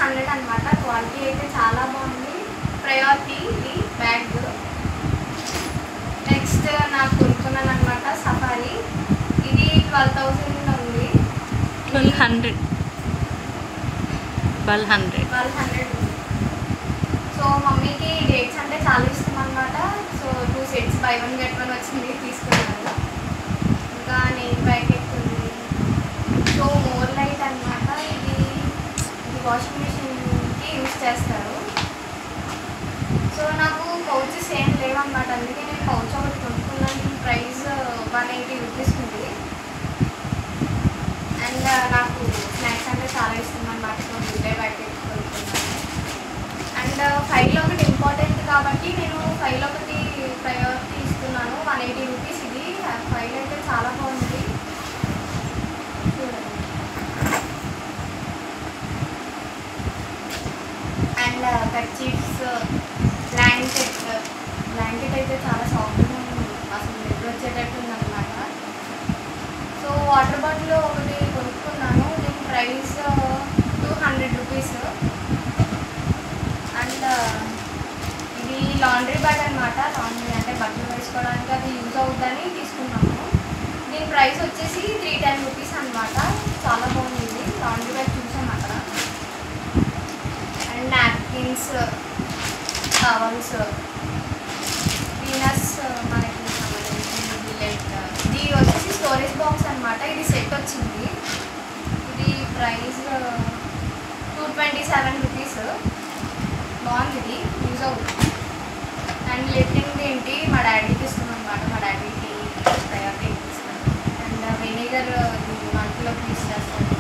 600 అనమాట. క్వాలిటీ అయితే చాలా బాగుంది. ప్రయారిటీ ఇది బ్యాగ్. నెక్స్ట్ నాకు కొనుక్కున్నాను అనమాట సఫారీ. ఇది 12,000 ఉంది. 1200. సో మమ్మీకి డేట్స్ అంటే చాలా ఇష్టం అనమాట. సో 2 sets బై 1 get 1 వచ్చింది, తీసుకున్నాను. ఇంకా నెయిల్ ప్యాకెట్ ఉంది. సో మోర్ లైట్ అనమాట. ఇది వాషింగ్ మిషన్కి యూజ్ చేస్తారు. సో నాకు పౌచెస్ ఏం లేవన్నమాట, అందుకే నేను పౌచ్ ఒకటి కొనుక్కున్నాను. ప్రైస్ 180 రూపీస్ ఉంది. అండ్ నాకు స్నాక్స్ అంటే చాలా ఇష్టం అన్నమాట. సో గుడ్డే ప్యాకెట్ కొనుక్కున్నాను. అండ్ ఫైల్ ఒకటి ఇంపార్టెంట్ కాబట్టి నేను ఫైల్ ఒకటి ప్రయారిటీ ఇస్తున్నాను. 180 రూపీస్ ఇది. ఫైల్ అయితే చాలా బాగుంది. చూడండి. అండ్ కర్చీఫ్స్, బ్లాంకెట్ అయితే చాలా సాఫ్ట్గా ఉంది, అసలు నిద్ర వచ్చేటట్టు ఉందన్నమాట. సో వాటర్ బాటిల్ ఒకటి కొనుక్కున్నాను. దీని ప్రైస్ 200 రూపీస్. అండ్ ఇది లాండ్రీ బ్యాగ్ అనమాట. లాండ్రీ అంటే బట్టలు వేసుకోవడానికి అది యూజ్ అవుతుందని తీసుకున్నాము. దీని ప్రైస్ వచ్చేసి 310 రూపీస్ అనమాట. చాలా బాగుంది ఇది లాండ్రీ బ్యాగ్, చూసాం అక్కడ. అండ్ నాప్కిన్స్, టవల్స్, వీనస్ మనకి సంబంధించింది. లైక్ ఇది వచ్చేసి స్టోరేజ్ బాక్స్ అనమాట. ఇది సెట్ వచ్చింది. ఇది ప్రైస్ 227 రూపీస్. బాగుంది, ఇది యూజ్ అవుతుంది. అండ్ లిఫ్టింగ్ ఏంటి మా డాడీకి ఇస్తాం అనమాట. మా డాడీకి ప్రయారిటీ ఇస్తాను. అండ్ వెనిగర్ మంత్లోకి యూజ్ చేస్తాను.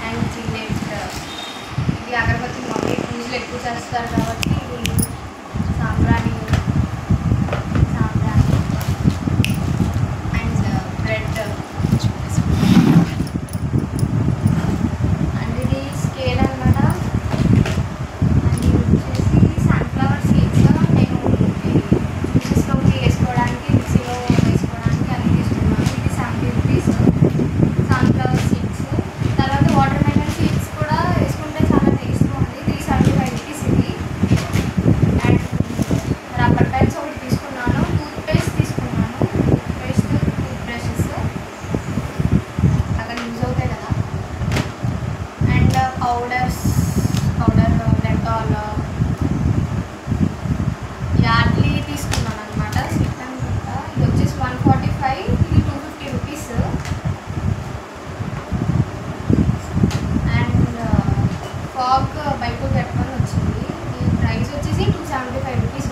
అండ్ జిల్లెట్, ఇది అగరబత్తి మమ్మీ పూజలు ఎక్కువ చేస్తారు కాబట్టి ఇది సాంబ్రాణి. And bread. అండ్ ఇది స్కేల్ అనమాట. అండ్ ఇది వచ్చేసి సన్ఫ్లవర్ సీడ్స్. నేను జ్యూసెస్లోకి వేసుకోవడానికి, మిక్సీలో వేసుకోవడానికి అన్నీ తీసుకున్నాను. ఇది 70 రూపీస్ సన్ఫ్లవర్ సీడ్స్. తర్వాత వాటర్ మెలన్ సీడ్స్ కూడా వేసుకుంటే చాలా టేస్ట్గా ఉంది. 375 రూపీస్ ఇది. అండ్ రబ్బర్ బ్యాండ్స్ ఒకటి తీసుకున్నాను. టూత్పేస్ట్ తీసుకున్నాను. టూత్ బ్రషెస్ అక్కడ యూజ్ అవుతాయి కదా. అండ్ పౌడర్ డెటాల్, యార్డ్లీ తీసుకున్నాను అనమాట. స్లిప్ అనుకుంటా. ఇది వచ్చేసి 145, ఇది 250 rupees. And fog by 2 get 1 వచ్చింది. దీని ప్రైస్ వచ్చేసి 275 రూపీస్.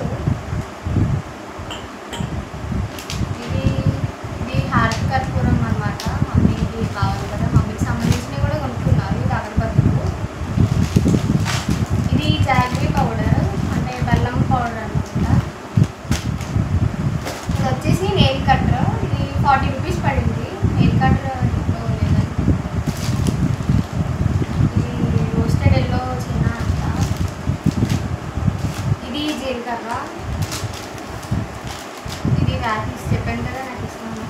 ఇది హారతి కర్పూరం అనమాట. మమ్మీకి కావాలి కదా, మమ్మీకి సంబంధించినవి కూడా కొనుక్కున్నారు. ఇది అగరబత్తులు. ఇది జాగ్రీ పౌడర్, అంటే బెల్లం పౌడర్ అనమాట. ఇది వచ్చేసి నెయిల్ కట్టర్. ఇది 40 రూపీస్ పడింది. నెయిల్ కట్టర్ ఇంట్లో లేదని. ఇది రోస్టెడ్ ఎల్లో చిన్న అంట. ఇది జీలకర్ర. ఇది వ్యాధీస్ చెప్పాను కదా, నాకు ఇస్తున్నాను.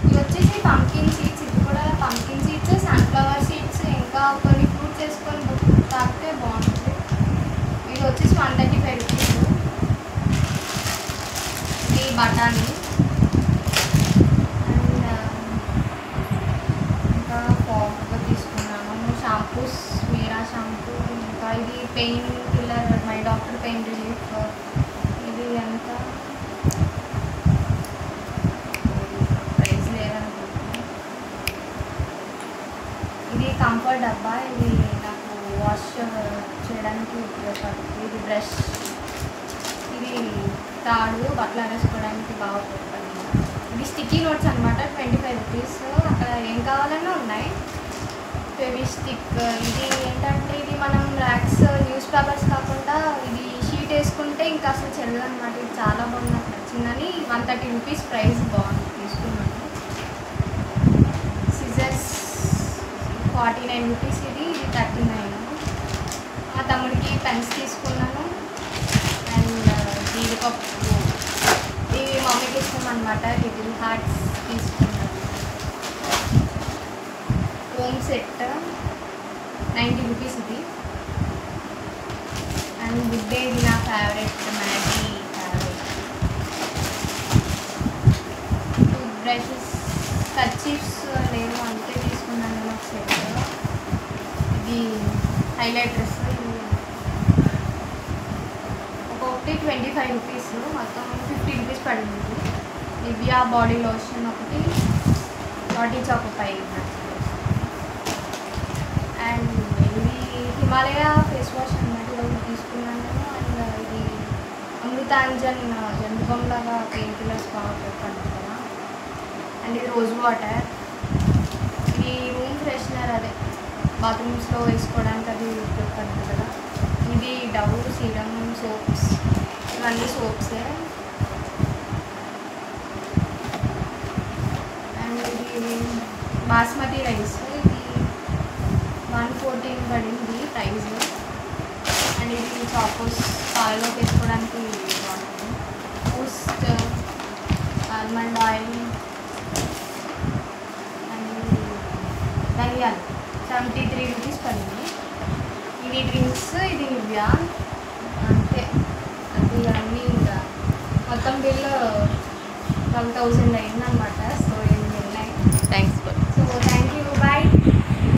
ఇది వచ్చేసి పంకిన్ సీడ్స్. ఇది కూడా పంకిన్ సీడ్స్, సన్ఫ్లవర్ సీడ్స్, ఇంకా కొన్ని ఫ్రూట్స్ వేసుకొని తాగితే బాగుంటుంది. ఇది వచ్చేసి 135 రూపీస్. ఇది బఠానీ. అండ్ ఇంకా ఫాగ్ తీసుకున్నాను. షాంపూస్, మీరా షాంపూ. ఇంకా ఇది pain killer, my doctor pain relief. ఇది ఎంత ప్రైస్ లేదనుకుంటున్నాను. ఇది కంఫర్ట్ డబ్బా. ఇది నాకు వాష్ చేయడానికి ఉపయోగపడుతుంది. ఇది బ్రష్. ఇది తాడు, బట్టలు ఆరేసుకోవడానికి బాగా ఉపయోగపడుతుంది. ఇది స్టిక్కీ నోట్స్ అనమాట. 25 రూపీస్. అక్కడ ఏం కావాలన్నా ఉన్నాయి. ఫెవిస్టిక్. ఇది ఏంటంటే ఇది మనం ర్యాక్స్, న్యూస్ పేపర్స్ కాకుండా ఇది షీట్ వేసుకుంటే ఇంకా అసలు చెల్లదు అనమాట. ఇది చాలా బాగుంది, నాకు నచ్చిందని. 130 రూపీస్ ప్రైస్. బాగుంది, తీసుకున్నాను. Scissors 49 rupees. ఇది 39. మా తమ్ముడికి పెన్స్ తీసుకున్నాను. అండ్ జీడిపప్పు, ఇవి మమ్మీకి ఇష్టం అనమాట. లిటిల్ హార్ట్స్ తీసుకున్నాను. హోమ్ సెట్ 90 రూపీస్ ఇది. అండ్ గుడ్ డే ఇది నా favourite Maggi favourite. Tooth brushes kerchiefs లేవు అంతే తీసుకున్నాను ఒక సెట్. ఇది హైలైటర్స్ ఒకటి 25 రూపీస్, మొత్తం 50 రూపీస్ పడింది. నివియా బాడీ లోషన్ ఒకటి, నాటీ చాకో పై. అండ్ ఇది హిమాలయ ఫేస్ వాష్ అన్నమాట, ఒకటి తీసుకున్నాను. అండ్ ఇది అమృతాంజన్ జంతుకంలాగా పెయిన్ కిల్లర్స్ బాగా ఉపయోగపడుతుంది కదా. అండ్ ఇది రోజ్ వాటర్, ఇది రూమ్ ఫ్రెషనర్, అదే బాత్రూమ్స్లో వేసుకోవడానికి అది ఉపయోగపడుతుంది కదా. ఇది డవ్ సీరం సోప్స్, ఇవన్నీ సోప్సే. అండ్ ఇది బాస్మతి రైస్, ఇది 114 పడింది ప్రైస్. అండ్ ఇది చాకోస్ పాలలో వేసుకోవడానికి బాగుంటుంది. బూస్ట్, ఆల్మండ్ ఆయిల్, అండ్ ధనియాలు 73 రూపీస్ పడింది. ఇది డ్రింక్స్, ఇది నివ్యా, అంతే. అది అన్నీ ఇంకా మొత్తం బిల్లు 12,000 అయిందన్నమాట. సో ఇది థ్యాంక్స్. So thank you.